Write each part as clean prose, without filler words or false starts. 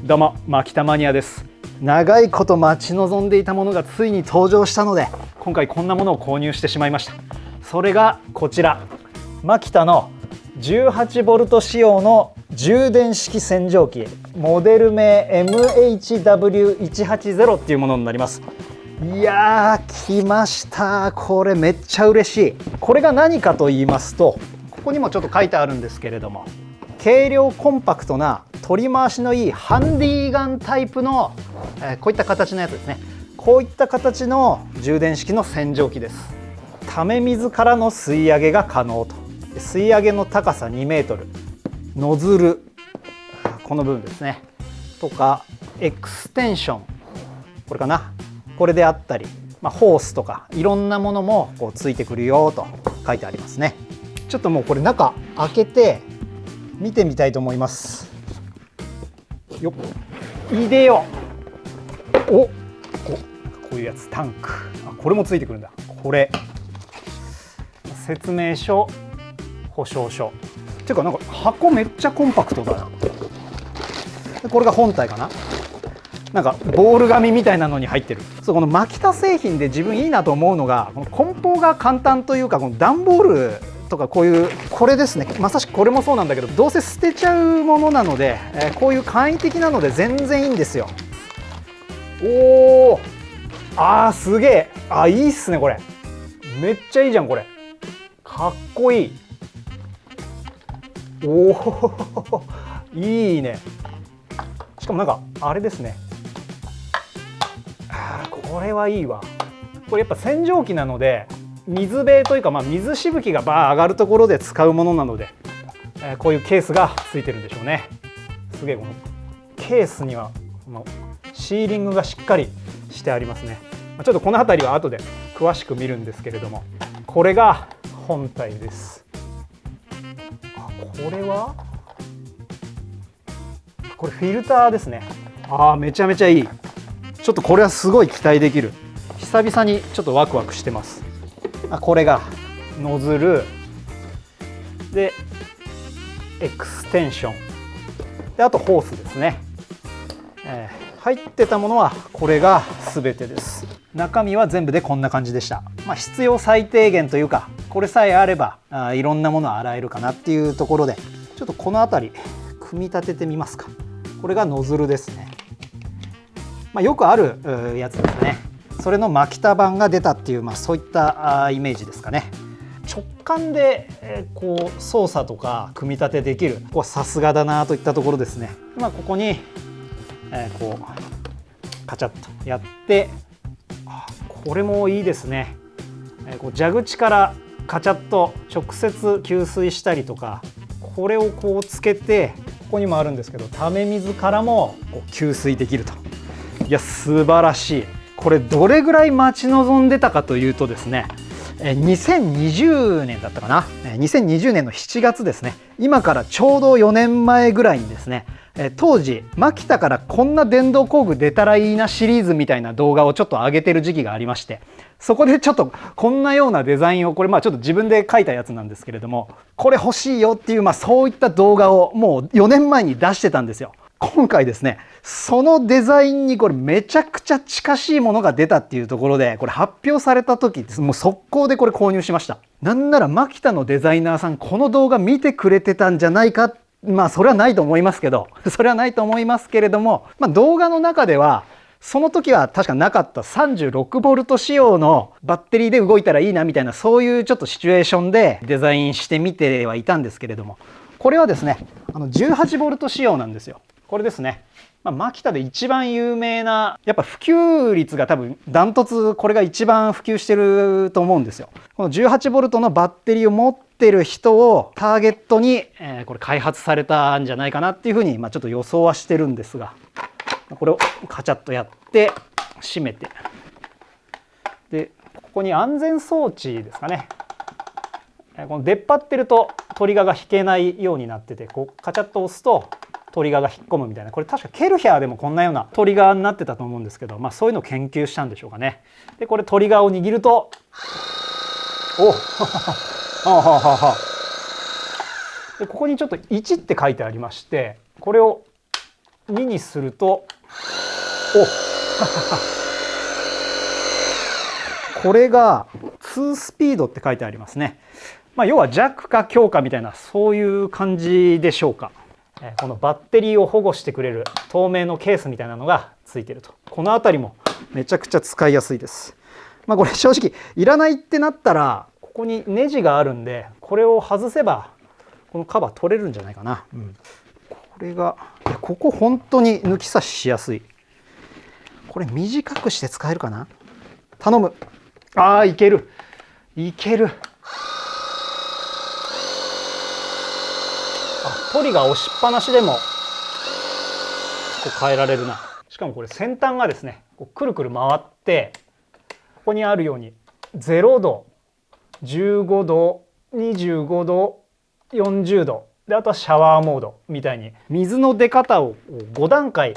どうも、マキタマニアです。長いこと待ち望んでいたものがついに登場したので、今回こんなものを購入してしまいました。それがこちら、マキタの 18V 仕様の充電式洗浄機、モデル名 MHW180 っていうものになります。いやー、来ました。これめっちゃ嬉しい。これが何かと言いますと、ここにもちょっと書いてあるんですけれども、軽量コンパクトな取り回しのいいハンディガンタイプの、こういった形のやつですね。こういった形の充電式の洗浄機です。ため水からの吸い上げが可能と。吸い上げの高さ2メートル、ノズルこの部分ですねとか、エクステンションこれかな、これであったり、ホースとかいろんなものもこうついてくるよと書いてありますね。ちょっともうこれ中開けて見てみたいと思います。よっ、いでよ。こういうやつ、タンク、これもついてくるんだ。これ説明書、保証書っていうか、なんか箱めっちゃコンパクトだな。これが本体かな。なんかボール紙みたいなのに入ってる。そう、このマキタ製品で自分いいなと思うのが、この梱包が簡単というか、この段ボールとかこういう、これですね、まさしくこれもそうなんだけど、どうせ捨てちゃうものなので、こういう簡易的なので全然いいんですよ。おー、すげえ、いいっすね。これめっちゃいいじゃん。これかっこいい。おおいいね。しかもなんかあれですね、これはいいわ。これやっぱ洗浄機なので、水辺というか、水しぶきが上がるところで使うものなので、こういうケースがついてるんでしょうね。すげえ、このケースにはこのシーリングがしっかりしてありますね。ちょっとこの辺りは後で詳しく見るんですけれども、これが本体です。これはこれフィルターですね。めちゃめちゃいい。ちょっとこれはすごい期待できる。久々にちょっとワクワクしてます。これがノズルで、エクステンションで、あとホースですね。入ってたものはこれが全てです。中身は全部でこんな感じでした。必要最低限というか、これさえあればいろんなものを洗えるかなっていうところで、ちょっとこの辺り組み立ててみますか。これがノズルですね。よくあるやつですね。それのマキタ版が出たっていう、そういったイメージですかね。直感でこう操作とか組み立てできる、ここはさすがだなといったところですね。ここにこうカチャッとやって、これもいいですね。こう蛇口からカチャッと直接給水したりとか、これをこうつけて、ここにもあるんですけど、ため水からもこう給水できると。いや、素晴らしい。これどれぐらい待ち望んでたかというとですね、2020年だったかな、2020年の7月ですね。今からちょうど4年前ぐらいにですね、当時マキタからこんな電動工具出たらいいなシリーズみたいな動画をちょっと上げてる時期がありまして、そこでちょっとこんなようなデザインを、これちょっと自分で描いたやつなんですけれども、これ欲しいよっていう、そういった動画をもう4年前に出してたんですよ。今回ですね、そのデザインにこれめちゃくちゃ近しいものが出たっていうところで、これ発表された時もう速攻でこれ購入しました。なんならマキタのデザイナーさん、この動画見てくれてたんじゃないか。それはないと思いますけど、それはないと思いますけれども、動画の中ではその時は確かなかった 36V 仕様のバッテリーで動いたらいいなみたいな、そういうちょっとシチュエーションでデザインしてみてはいたんですけれども、これはですね、18V 仕様なんですよ。これですね。マキタで一番有名な、やっぱ普及率が多分ダントツ、これが一番普及してると思うんですよ。この 18V のバッテリーを持ってる人をターゲットに、これ開発されたんじゃないかなっていうふうに、ちょっと予想はしてるんですが、これをカチャッとやって閉めて、でここに安全装置ですかね。この出っ張ってるとトリガーが引けないようになってて、こうカチャッと押すとトリガーが引っ込むみたいな、これ確かケルヒャーでもこんなようなトリガーになってたと思うんですけど、そういうのを研究したんでしょうかね。でこれトリガーを握ると、でここにちょっと1って書いてありまして、これを2にするとおこれが2スピードって書いてありますね。要は弱か強かみたいなそういう感じでしょうか。このバッテリーを保護してくれる透明のケースみたいなのがついてると、この辺りもめちゃくちゃ使いやすいです。これ正直いらないってなったらここにネジがあるんで、これを外せばこのカバー取れるんじゃないかな。これがここ本当に抜き差ししやすい。これ短くして使えるかな。頼む。いけるいける。トリガー押しっぱなしでもこう変えられるな。しかもこれ先端がですねこうくるくる回って、ここにあるように0度、15度、25度、40度で、あとはシャワーモードみたいに水の出方を5段階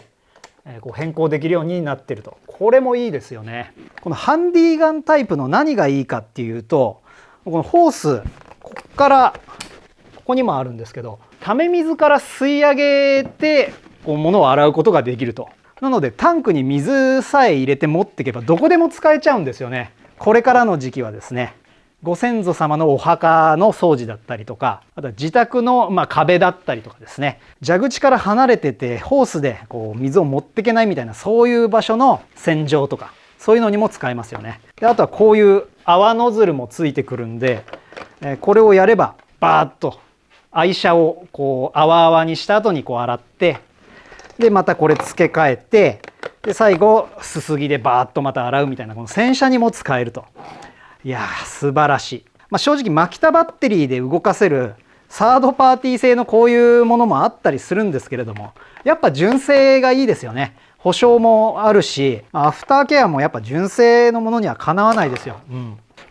こう変更できるようになってると。これもいいですよね。このハンディガンタイプの何がいいかっていうと、このホースここからここにもあるんですけど、ため水から吸い上げてこう物を洗うことができると。なのでタンクに水さえ入れて持っていけばどこでも使えちゃうんですよね。これからの時期はですね、ご先祖様のお墓の掃除だったりとか、あとは自宅の壁だったりとかですね、蛇口から離れててホースでこう水を持っていけないみたいな、そういう場所の洗浄とかそういうのにも使えますよね。であとはこういう泡ノズルもついてくるんで、これをやればバーッと愛車をこう泡々にした後にこう洗って、でまたこれ付け替えて、で最後すすぎでバーッとまた洗うみたいな、この洗車にも使えると。いやー素晴らしい。正直マキタバッテリーで動かせるサードパーティー製のこういうものもあったりするんですけれども、やっぱ純正がいいですよね。保証もあるし、アフターケアもやっぱ純正のものにはかなわないですよ。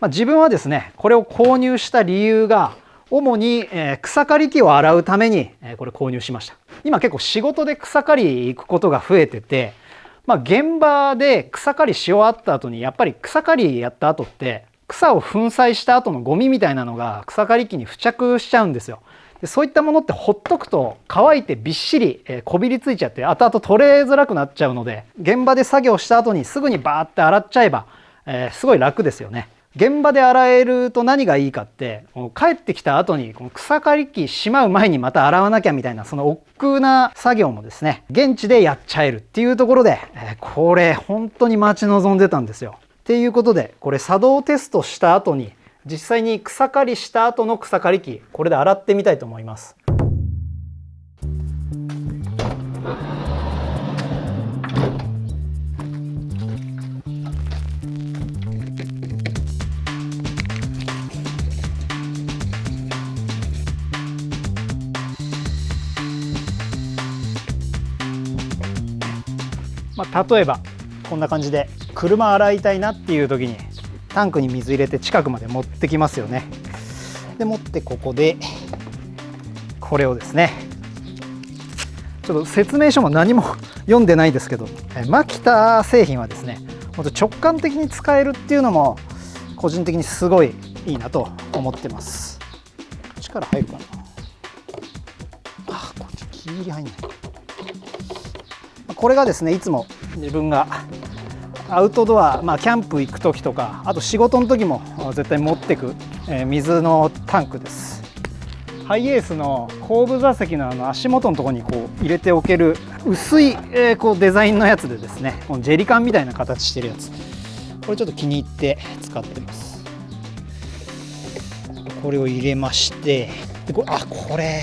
自分はですねこれを購入した理由が主に草刈り機を洗うためにこれ購入しました。今結構仕事で草刈り行くことが増えてて、現場で草刈りし終わった後にやっぱり草刈りやった後って草を粉砕した後のゴミみたいなのが草刈り機に付着しちゃうんですよ。でそういったものってほっとくと乾いてびっしりこびりついちゃって後々取れづらくなっちゃうので、現場で作業した後にすぐにバーって洗っちゃえばすごい楽ですよね。現場で洗えると何がいいかって、帰ってきた後にこの草刈り機しまう前にまた洗わなきゃみたいな、その億劫な作業もですね現地でやっちゃえるっていうところで、これ本当に待ち望んでたんですよ。っていうことでこれ作動テストした後に実際に草刈りした後の草刈り機これで洗ってみたいと思います。例えばこんな感じで車洗いたいなっていう時にタンクに水入れて近くまで持ってきますよね。で持ってここでこれをですね、ちょっと説明書も何も読んでないですけど、マキタ製品はですね本当直感的に使えるっていうのも個人的にすごいいいなと思ってます。力入るかな。こっちギリ入んない。これがですねいつも自分がアウトドア、キャンプ行く時とか、あと仕事の時も絶対持ってく、水のタンクです。ハイエースの後部座席の足元のところにこう入れておける薄い、こうデザインのやつでですね、このジェリカンみたいな形してるやつ、これちょっと気に入って使ってます。これを入れまして、でこれ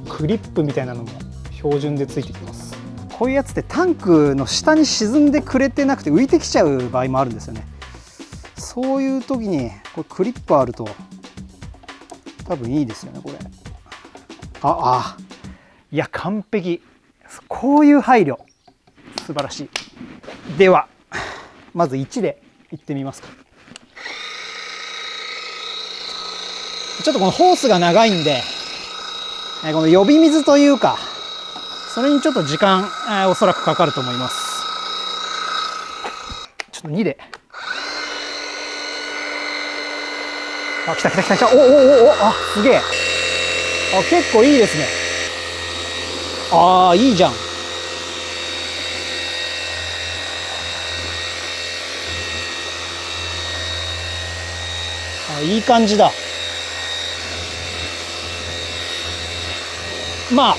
クリップみたいなのも標準でついてきます。こういうやつってタンクの下に沈んでくれてなくて浮いてきちゃう場合もあるんですよね。そういう時にこれクリップあると多分いいですよねこれ。いや完璧。こういう配慮素晴らしい。ではまず1でいってみますか。ちょっとこのホースが長いんでこの呼び水というかそれにちょっと時間おそらくかかると思います。ちょっと2で。来た。すげえ。結構いいですね。いいじゃん。あ、いい感じだ。まあ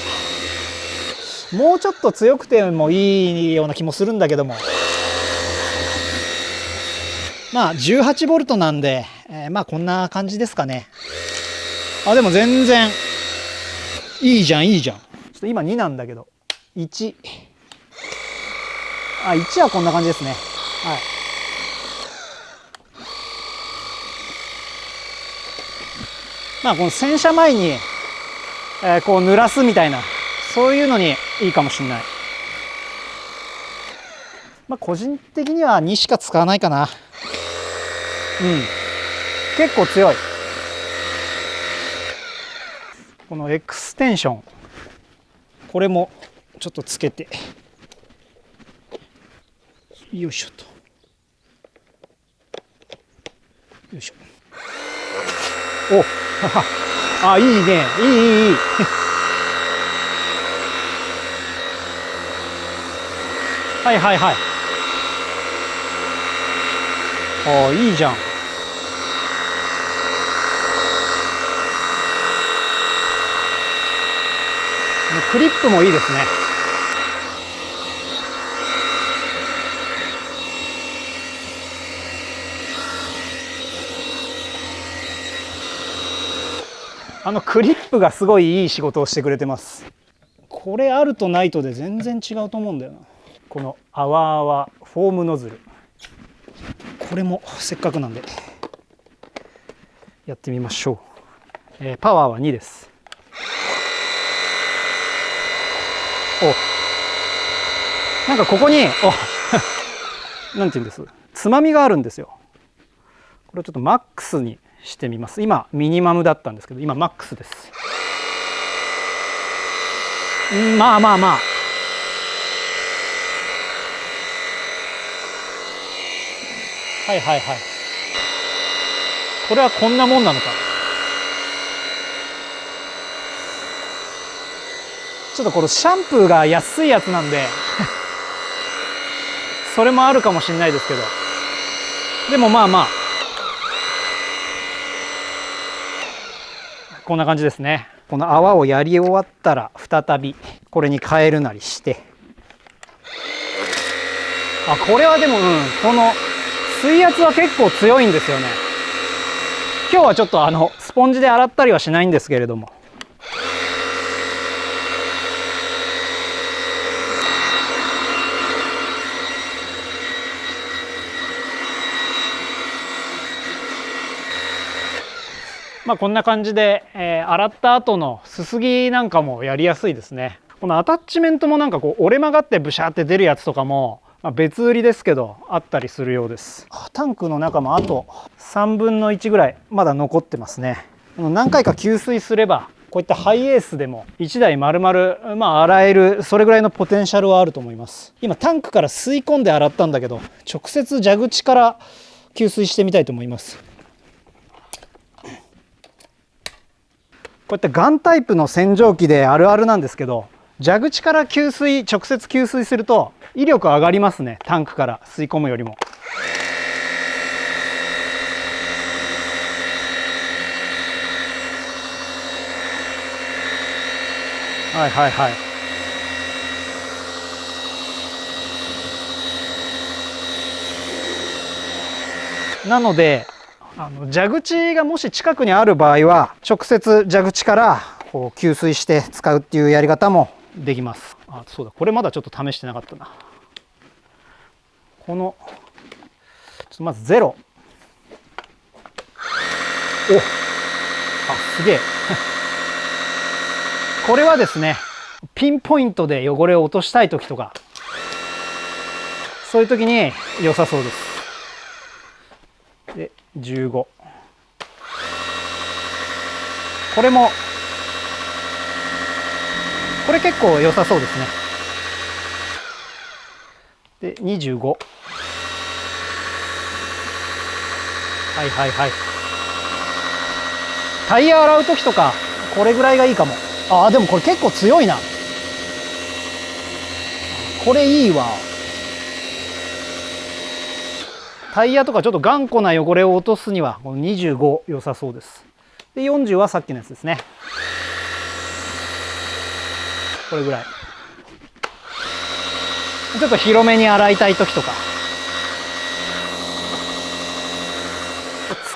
もうちょっと強くてもいいような気もするんだけども、まあ18ボルトなんで、まあこんな感じですかね。あ、でも全然いいじゃんいいじゃん。ちょっと今2なんだけど1、あ、1はこんな感じですね。はい。まあこの洗車前に、こう濡らすみたいな、そういうのにいいかもしれない。まあ個人的には2しか使わないかな。うん、結構強い。このエクステンション、これもちょっとつけて、よいしょと、よいしょ。おあ、いいね、いいはいはいはい。あ、いいじゃん。クリップもいいですね。クリップがすごいいい仕事をしてくれてます。これあるとないとで全然違うと思うんだよな。このあわあわフォームノズル、これもせっかくなんでやってみましょう。パワーは2です。お、なんかここになんていうんです、つまみがあるんですよ。これをちょっとマックスにしてみます。今ミニマムだったんですけど、今マックスです。まあまあまあ、はいはいはい。これはこんなもんなのか。ちょっとこのシャンプーが安いやつなんでそれもあるかもしれないですけど、でもまあまあこんな感じですね。この泡をやり終わったら再びこれに変えるなりして、あ、これはでも、この水圧は結構強いんですよね。今日はちょっとスポンジで洗ったりはしないんですけれども、まあこんな感じで、洗った後のすすぎなんかもやりやすいですね。このアタッチメントもなんかこう折れ曲がってブシャーって出るやつとかも、まあ、別売りですけどあったりするようです。タンクの中もあと3分の1ぐらいまだ残ってますね。何回か給水すればこういったハイエースでも1台丸々、まあ、洗える、それぐらいのポテンシャルはあると思います。今タンクから吸い込んで洗ったんだけど、直接蛇口から給水してみたいと思います。こういったガンタイプの洗浄機であるあるなんですけど、蛇口から直接給水すると威力上がりますね。タンクから吸い込むよりも。はいはいはい。なので蛇口がもし近くにある場合は直接蛇口からこう給水して使うっていうやり方もできます。あ、そうだ、これまだちょっと試してなかったな。このちょっとまずゼロ。お、あ、すげえこれはですね、ピンポイントで汚れを落としたい時とか、そういう時に良さそうです。で15、これもこれ結構良さそうですね。で25、はいはいはい。タイヤ洗う時とかこれぐらいがいいかも。あ、でもこれ結構強いな。これいいわ。タイヤとかちょっと頑固な汚れを落とすにはこの25良さそうです。で40はさっきのやつですね。これぐらい。ちょっと広めに洗いたい時とか。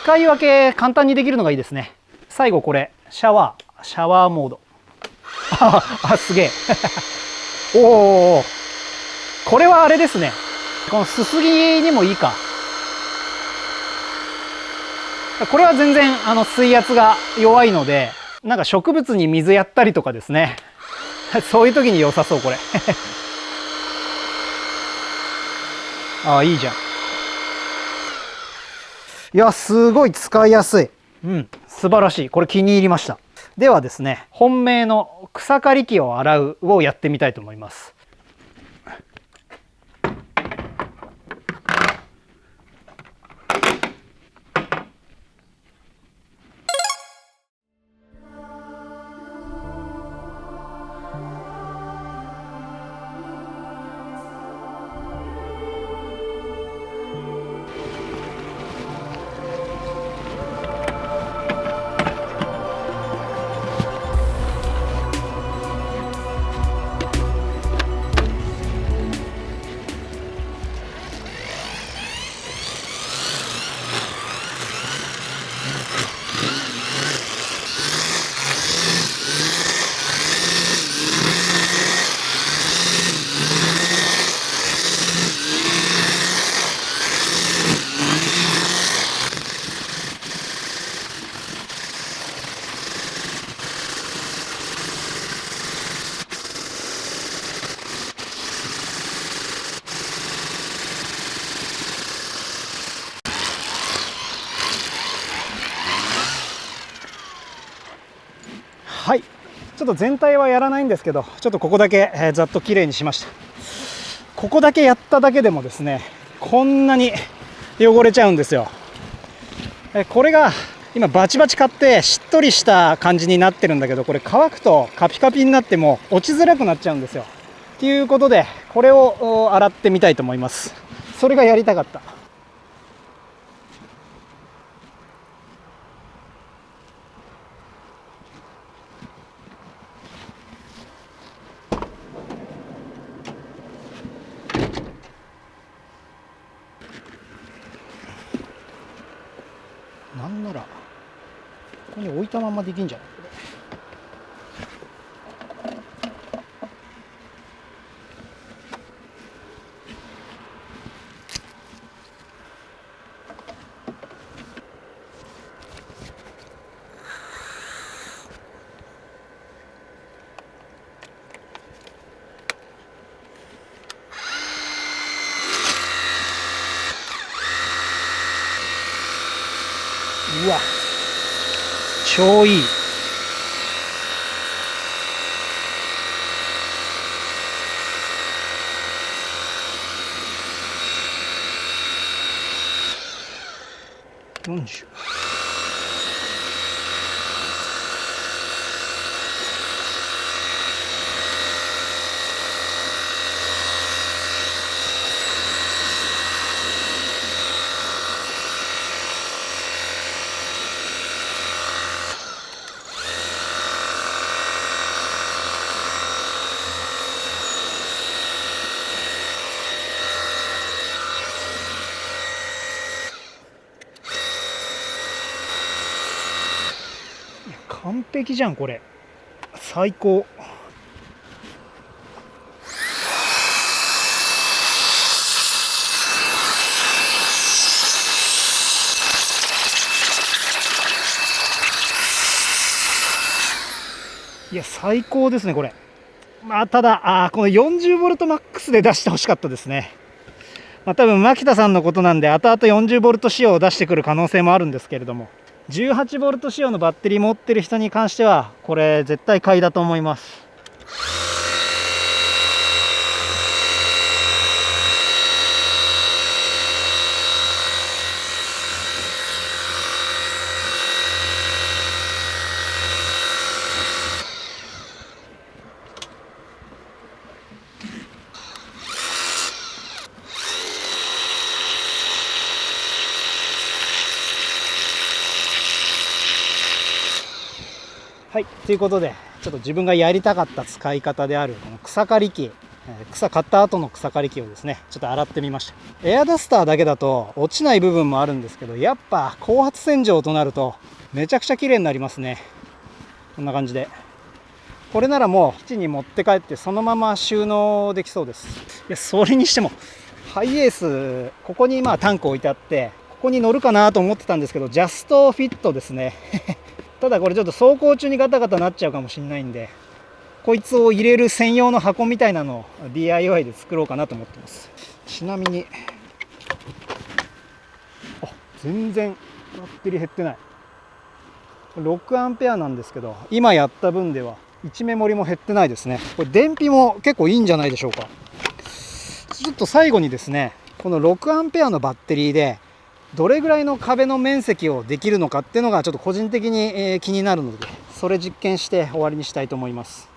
使い分け簡単にできるのがいいですね。最後これシャワーモード。あ、すげえ。おお、これはあれですね。このすすぎにもいいか。これは全然水圧が弱いので、なんか植物に水やったりとかですね。そういう時に良さそう、これ。ああ、いいじゃん。いや、すごい使いやすい。うん、素晴らしい。これ気に入りました。ではですね、本命の草刈り機を洗うをやってみたいと思います。はい、ちょっと全体はやらないんですけど、ちょっとここだけ、ざっときれいにしました。ここだけやっただけでもですね、こんなに汚れちゃうんですよ。これが今バチバチ買ってしっとりした感じになってるんだけど、これ乾くとカピカピになっても落ちづらくなっちゃうんですよ。ということでこれを洗ってみたいと思います。それがやりたかった。なんならここに置いたままできんじゃないこれ。うわ、超いい。40。完璧じゃんこれ。最高。いや最高ですねこれ。まあただこの40ボルトマックスで出してほしかったですね。まあ多分牧田さんのことなんで後々40ボルト仕様を出してくる可能性もあるんですけれども、18ボルト仕様のバッテリー持ってる人に関してはこれ絶対買いだと思います。はい、ということでちょっと自分がやりたかった使い方であるこの草刈り機、草刈った後の草刈り機をですねちょっと洗ってみました。エアダスターだけだと落ちない部分もあるんですけど、やっぱ高圧洗浄となるとめちゃくちゃ綺麗になりますね。こんな感じでこれならもう基地に持って帰ってそのまま収納できそうです。いや、それにしてもハイエース、ここにタンク置いてあってここに乗るかなと思ってたんですけど、ジャストフィットですねただこれちょっと走行中にガタガタなっちゃうかもしれないんで、こいつを入れる専用の箱みたいなのを DIY で作ろうかなと思ってます。ちなみに全然バッテリー減ってない。6アンペアなんですけど、今やった分では1メモリも減ってないですね。これ燃費も結構いいんじゃないでしょうか。ちょっと最後にですね、この6アンペアのバッテリーでどれぐらいの壁の面積をできるのかっていうのがちょっと個人的に気になるので、それ実験して終わりにしたいと思います。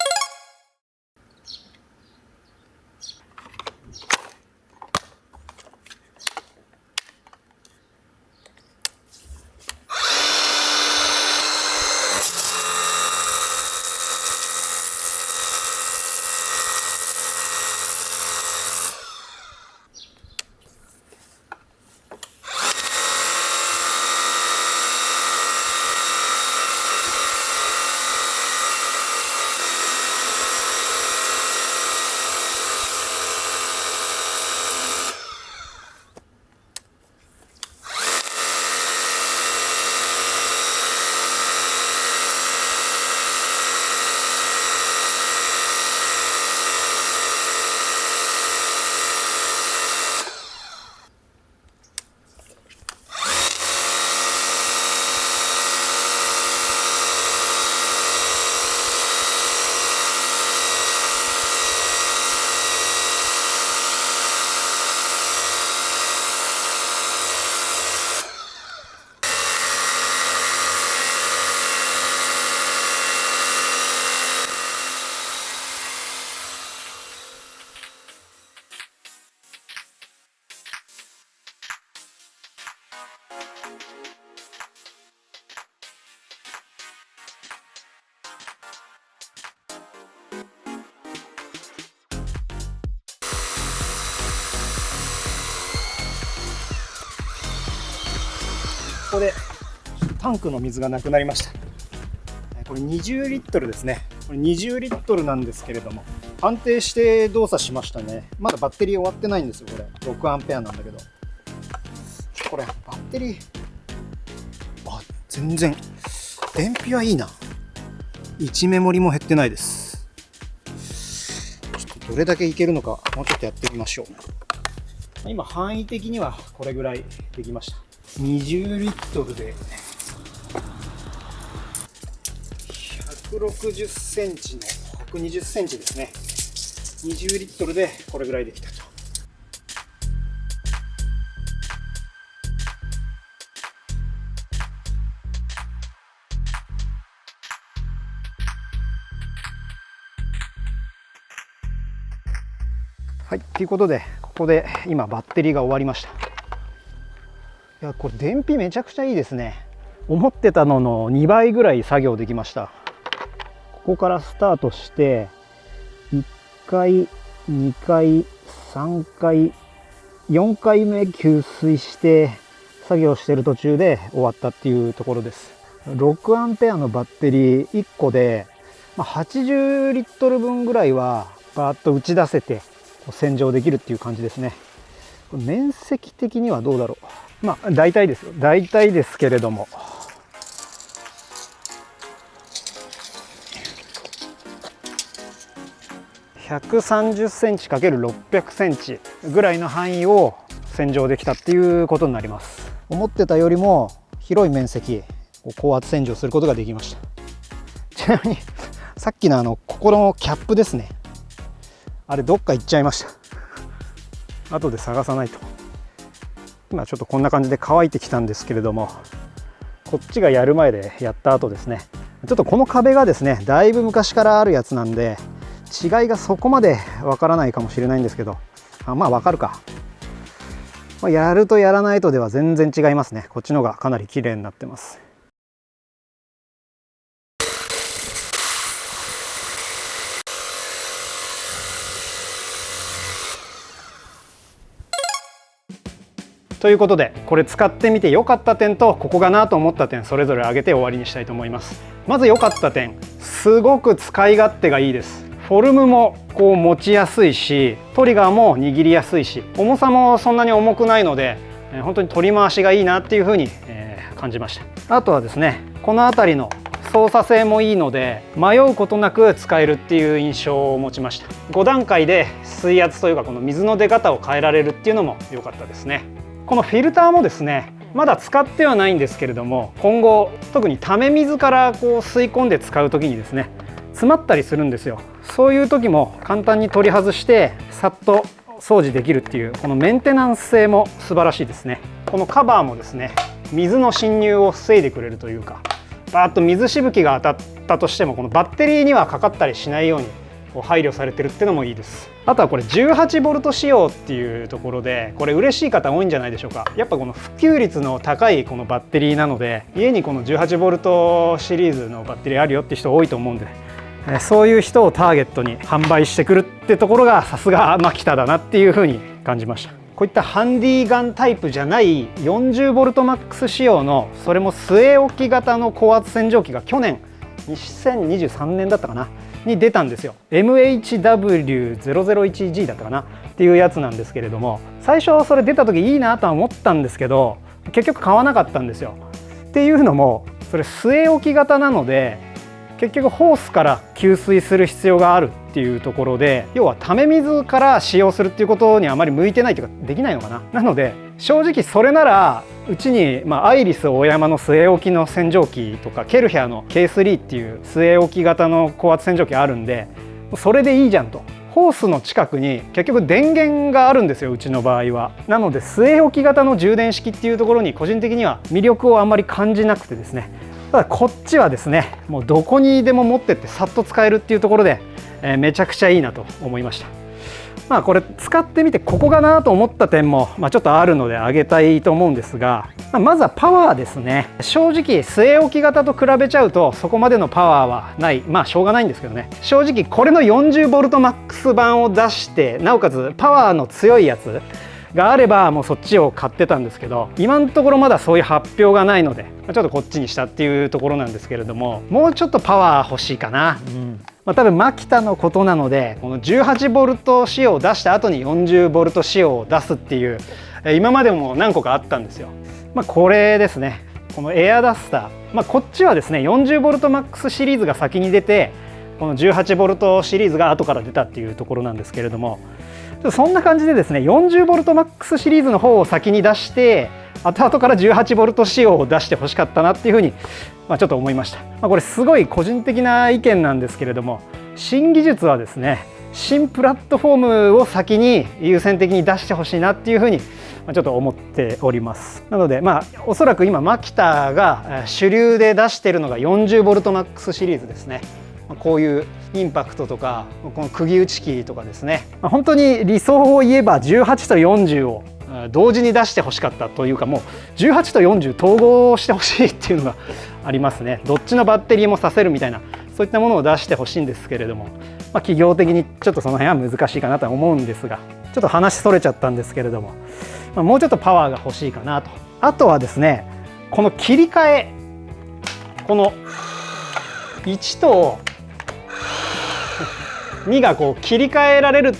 ここでタンクの水がなくなりました。これ20リットルですね。これ20リットルなんですけれども、安定して動作しましたね。まだバッテリー終わってないんですよ。これ6アンペアなんだけど、これバッテリー全然燃費はいいな。1メモリも減ってないです。ちょっとどれだけいけるのかもうちょっとやってみましょう。今範囲的にはこれぐらいできました。20リットルで160センチの120センチですね。20リットルでこれぐらいできたと。はい、ということでここで今バッテリーが終わりました。いや、これ燃費めちゃくちゃいいですね。思ってたのの2倍ぐらい作業できました。ここからスタートして1回2回3回4回目給水して作業してる途中で終わったっていうところです。6アンペアのバッテリー1個で80リットル分ぐらいはバーッと打ち出せて洗浄できるっていう感じですね。面積的にはどうだろう。大体ですよ。大体ですけれども、130センチ ×600 センチぐらいの範囲を洗浄できたっていうことになります。思ってたよりも広い面積を高圧洗浄することができました。ちなみにさっきのここのキャップですね、あれどっか行っちゃいました。後で探さないと。今ちょっとこんな感じで乾いてきたんですけれども、こっちがやる前でやった後ですね。ちょっとこの壁がですね、だいぶ昔からあるやつなんで違いがそこまでわからないかもしれないんですけど、わかるか。やるとやらないとでは全然違いますね。こっちの方がかなり綺麗になってます。ということで、これ使ってみて良かった点とここかなと思った点、それぞれ挙げて終わりにしたいと思います。まず良かった点、すごく使い勝手がいいです。フォルムもこう持ちやすいし、トリガーも握りやすいし、重さもそんなに重くないので本当に取り回しがいいなっていう風に感じました。あとはですね、この辺りの操作性もいいので迷うことなく使えるっていう印象を持ちました。5段階で水圧というかこの水の出方を変えられるっていうのも良かったですね。このフィルターもですね、まだ使ってはないんですけれども、今後特にため水からこう吸い込んで使う時にですね、詰まったりするんですよ。そういう時も簡単に取り外してさっと掃除できるっていう、このメンテナンス性も素晴らしいですね。このカバーもですね、水の侵入を防いでくれるというか、バーッと水しぶきが当たったとしてもこのバッテリーにはかかったりしないように配慮されてるっていうのもいいです。あとはこれ 18V 仕様っていうところで、これ嬉しい方多いんじゃないでしょうか。やっぱこの普及率の高いこのバッテリーなので、家にこの 18V シリーズのバッテリーあるよって人多いと思うんで、そういう人をターゲットに販売してくるってところがさすがマキタだなっていうふうに感じました。こういったハンディガンタイプじゃない 40VMAX 仕様の、それも据え置き型の高圧洗浄機が去年2023年だったかなに出たんですよ。 MHW001G だったかなっていうやつなんですけれども、最初それ出た時いいなとは思ったんですけど結局買わなかったんですよ。っていうのもそれ据え置き型なので、結局ホースから給水する必要があるっていうところで、要はため水から使用するっていうことにあまり向いてないというかできないのかな。なので正直それならうちに、アイリスオーヤマの据え置きの洗浄機とかケルヒャーの K3 っていう据え置き型の高圧洗浄機あるんで、それでいいじゃんと。ホースの近くに結局電源があるんですよ、うちの場合は。なので据え置き型の充電式っていうところに個人的には魅力をあんまり感じなくてですね、ただこっちはですね、もうどこにでも持ってってさっと使えるっていうところで、めちゃくちゃいいなと思いました。これ使ってみてここかなと思った点も、ちょっとあるので挙げたいと思うんですが、まずはパワーですね。正直据え置き型と比べちゃうとそこまでのパワーはない、しょうがないんですけどね。正直これの 40VMAX 版を出して、なおかつパワーの強いやつがあればもうそっちを買ってたんですけど、今のところまだそういう発表がないのでちょっとこっちにしたっていうところなんですけれども、もうちょっとパワー欲しいかな。多分マキタのことなので、この 18V 仕様を出した後に 40V 仕様を出すっていう、今までも何個かあったんですよ。これですね、このエアダスター、こっちはですね 40VMAX シリーズが先に出て、この 18V シリーズが後から出たっていうところなんですけれども、そんな感じでですね 40VMAX シリーズの方を先に出して後々から 18V 仕様を出してほしかったなっていうふうに、ちょっと思いました。これすごい個人的な意見なんですけれども、新技術はですね新プラットフォームを先に優先的に出してほしいなっていうふうにちょっと思っております。なのでおそらく今マキタが主流で出しているのが 40VMAX シリーズですね。こういうインパクトとかこの釘打ち機とかですね、本当に理想を言えば18と40を同時に出してほしかったというか、もう18と40統合してほしいっていうのがありますね。どっちのバッテリーもさせるみたいな、そういったものを出してほしいんですけれども、企業的にちょっとその辺は難しいかなとは思うんですが、ちょっと話それちゃったんですけれども、もうちょっとパワーが欲しいかなと。あとはですね、この切り替え、この1と2がこう切り替えられるっ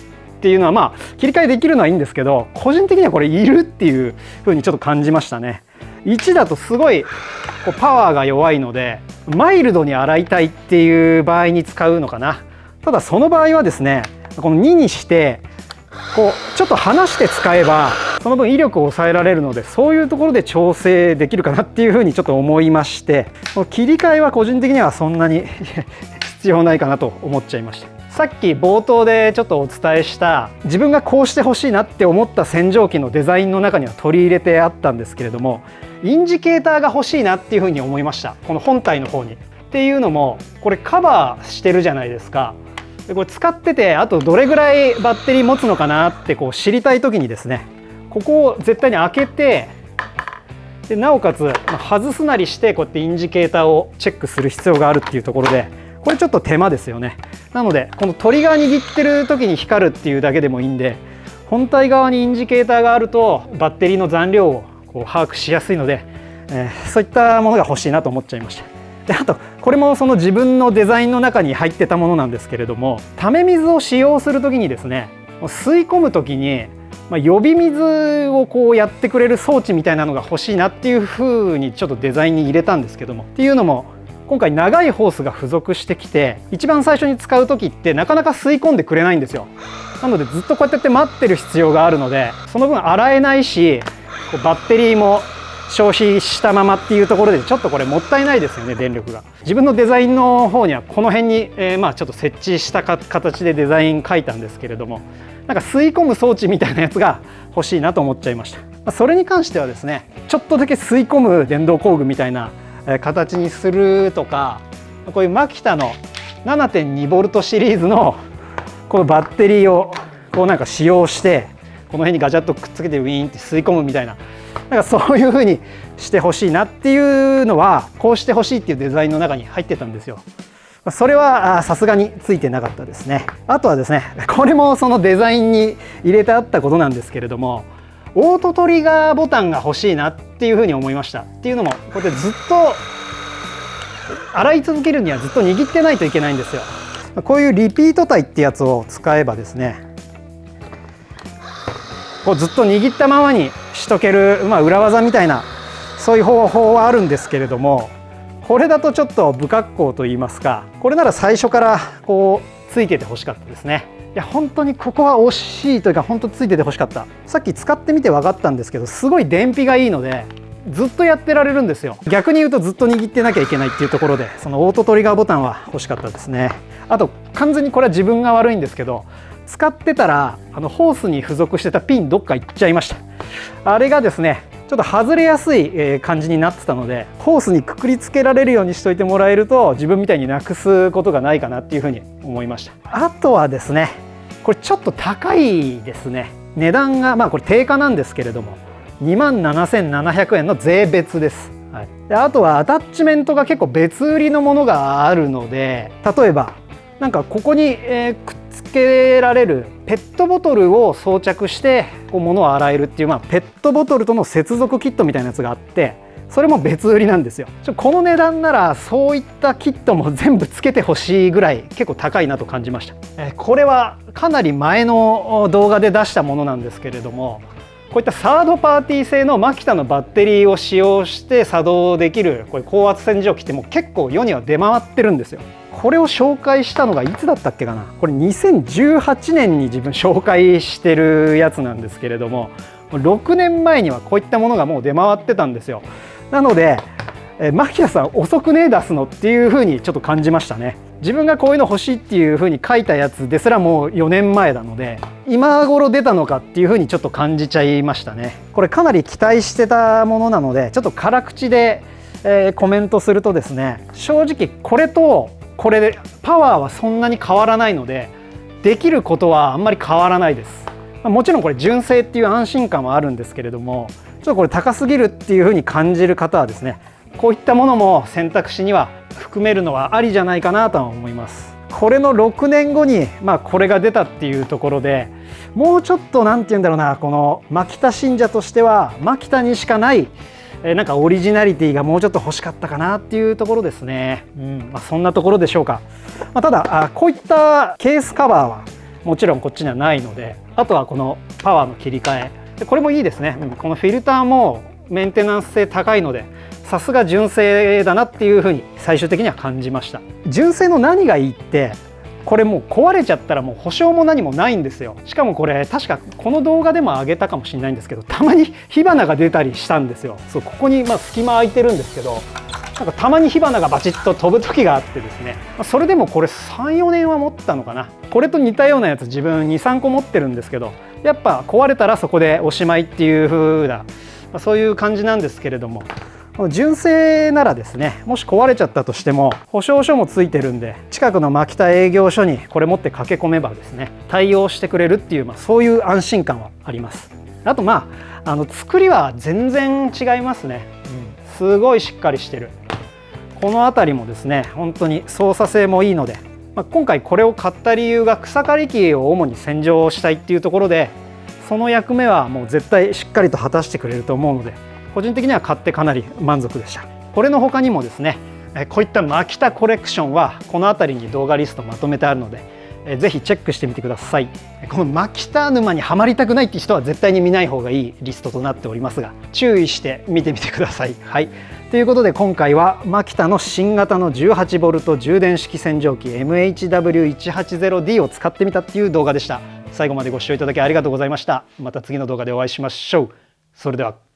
ていうのは、切り替えできるのはいいんですけど、個人的にはこれいるっていう風にちょっと感じましたね。1だとすごいこうパワーが弱いので、マイルドに洗いたいっていう場合に使うのかな。ただその場合はですね、この2にしてこうちょっと離して使えばその分威力を抑えられるので、そういうところで調整できるかなっていう風にちょっと思いまして、この切り替えは個人的にはそんなに必要ないかなと思っちゃいました。さっき冒頭でちょっとお伝えした自分がこうしてほしいなって思った洗浄機のデザインの中には取り入れてあったんですけれども、インジケーターが欲しいなっていうふうに思いました。この本体の方に。っていうのもこれカバーしてるじゃないですか。でこれ使っててあとどれぐらいバッテリー持つのかなってこう知りたい時にですね、ここを絶対に開けて、でなおかつ外すなりしてこうやってインジケーターをチェックする必要があるっていうところで、これちょっと手間ですよね。なのでこのトリガー握ってる時に光るっていうだけでもいいんで、本体側にインジケーターがあるとバッテリーの残量をこう把握しやすいので、そういったものが欲しいなと思っちゃいました。であとこれもその自分のデザインの中に入ってたものなんですけれども、ため水を使用する時にですね、吸い込む時に予備水をこうやってくれる装置みたいなのが欲しいなっていう風にちょっとデザインに入れたんですけども、っていうのも今回長いホースが付属してきて、一番最初に使う時ってなかなか吸い込んでくれないんですよ。なのでずっとこうやって待ってる必要があるので、その分洗えないし、バッテリーも消費したままっていうところでちょっとこれもったいないですよね、電力が。自分のデザインの方にはこの辺に、ちょっと設置した形でデザイン書いたんですけれども、なんか吸い込む装置みたいなやつが欲しいなと思っちゃいました。それに関してはですね、ちょっとだけ吸い込む電動工具みたいな形にするとか、こういうマキタの 7.2V シリーズのこのバッテリーをこうなんか使用して、この辺にガチャッとくっつけてウィーンって吸い込むみたいな、なんかそういう風にしてほしいなっていうのは、こうしてほしいっていうデザインの中に入ってたんですよ。それはさすがについてなかったですね。あとはですね、これもそのデザインに入れてあったことなんですけれども、オートトリガーボタンが欲しいなっていうふうに思いました。っていうのも、こうやってずっと洗い続けるにはずっと握ってないといけないんですよ。こういうリピート体ってやつを使えばですね、こうずっと握ったままにしとける、裏技みたいなそういう方法はあるんですけれども、これだとちょっと不格好と言いますか、これなら最初からこうついててほしかったですね。いや本当にここは惜しいというか、本当ついててほしかった。さっき使ってみて分かったんですけど、すごい燃費がいいのでずっとやってられるんですよ。逆に言うとずっと握ってなきゃいけないっていうところで、そのオートトリガーボタンは欲しかったですね。あと完全にこれは自分が悪いんですけど、使ってたらホースに付属してたピンどっか行っちゃいました。あれがですねちょっと外れやすい感じになってたので、ホースにくくりつけられるようにしといてもらえると自分みたいになくすことがないかなっていうふうに思いました。あとはですね、これちょっと高いですね。値段がこれ定価なんですけれども27,700円の税別です。はい、であとはアタッチメントが結構別売りのものがあるので、例えばなんかここに、くっつけられるペットボトルを装着してこう物を洗えるっていう、ペットボトルとの接続キットみたいなやつがあって、それも別売りなんですよ。この値段ならそういったキットも全部つけてほしいぐらい結構高いなと感じました。これはかなり前の動画で出したものなんですけれども、こういったサードパーティー製のマキタのバッテリーを使用して作動できるこれ高圧洗浄機ってもう結構世には出回ってるんですよ。これを紹介したのがいつだったっけかな。これ2018年に自分紹介してるやつなんですけれども、6年前にはこういったものがもう出回ってたんですよ。なのでマキタさん遅くね出すのっていう風にちょっと感じましたね。自分がこういうの欲しいっていう風に書いたやつですらもう4年前なので、今頃出たのかっていう風にちょっと感じちゃいましたね。これかなり期待してたものなので、ちょっと辛口で、コメントするとですね、正直これとこれでパワーはそんなに変わらないので、できることはあんまり変わらないです。もちろんこれ純正っていう安心感はあるんですけれども、ちょっとこれ高すぎるっていう風に感じる方はですね、こういったものも選択肢には含めるのはありじゃないかなとは思います。これの6年後にこれが出たっていうところで、もうちょっと何て言うんだろうな、このマキタ信者としてはマキタにしかないなんかオリジナリティがもうちょっと欲しかったかなっていうところですね。そんなところでしょうか。ただこういったケースカバーはもちろんこっちにはないので、あとはこのパワーの切り替え、これもいいですね。このフィルターもメンテナンス性高いので、さすが純正だなっていうふうに最終的には感じました。純正の何がいいって、これもう壊れちゃったらもう保証も何もないんですよ。しかもこれ確かこの動画でも上げたかもしれないんですけど、たまに火花が出たりしたんですよ。そう、ここに隙間空いてるんですけど、なんかたまに火花がバチッと飛ぶ時があってですね、それでもこれ 3,4 年は持ったのかな。これと似たようなやつ自分 2,3 個持ってるんですけど、やっぱ壊れたらそこでおしまいっていう風な、そういう感じなんですけれども、純正ならですね、もし壊れちゃったとしても保証書もついてるんで、近くのマキタ営業所にこれ持って駆け込めばですね、対応してくれるっていう、そういう安心感はあります。あと作りは全然違いますね。すごいしっかりしてる。この辺りもですね、本当に操作性もいいので、今回これを買った理由が草刈り機を主に洗浄したいっていうところで、そその役目はもう絶対しっかりと果たしてくれると思うので、個人的には買ってかなり満足でした。これの他にもですね、こういったマキタコレクションはこの辺りに動画リストまとめてあるので、ぜひチェックしてみてください。このマキタ沼にはまりたくないって人は絶対に見ない方がいいリストとなっておりますが、注意して見てみてください。はい、ということで今回はマキタの新型の 18V 充電式洗浄機 MHW180D を使ってみたっていう動画でした。最後までご視聴いただきありがとうございました。また次の動画でお会いしましょう。それでは。